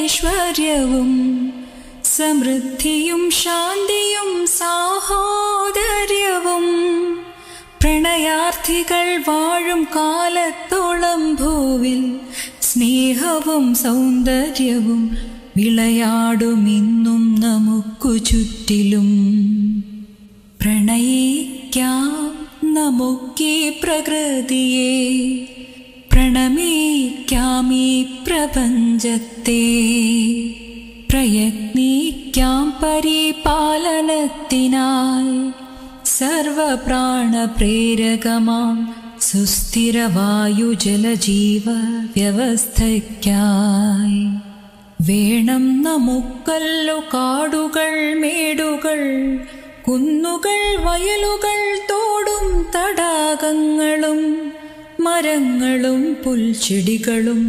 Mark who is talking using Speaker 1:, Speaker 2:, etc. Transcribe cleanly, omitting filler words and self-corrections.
Speaker 1: ഐശ്വര്യവും സമൃദ്ധിയും ശാന്തിയും സാഹോദര്യവും പ്രണയാർത്ഥികൾ വാഴും കാലത്തോളം ഭൂവിൽ സ്നേഹവും സൗന്ദര്യവും വിളയാടുമിന്നും നമുക്കു ചുറ്റിലും. പ്രണയിക്കാം നമുക്കീ പ്രകൃതിയെ, പ്രണമിക്കാം ഈ പ്രപഞ്ചത്തെ, പ്രയത്നിക്കാം പരിപാലനത്തിനായി സർവപ്രാണപ്രേരകമാം സുസ്ഥിരവായു ജലജീവ വ്യവസ്ഥയ്ക്കായി. വേണം നമുക്കല്ലോ കാടുകൾ, മേടുകൾ, കുന്നുകൾ, വയലുകൾ, തോടും തടാകങ്ങളും മരങ്ങളും പുൽച്ചെടികളും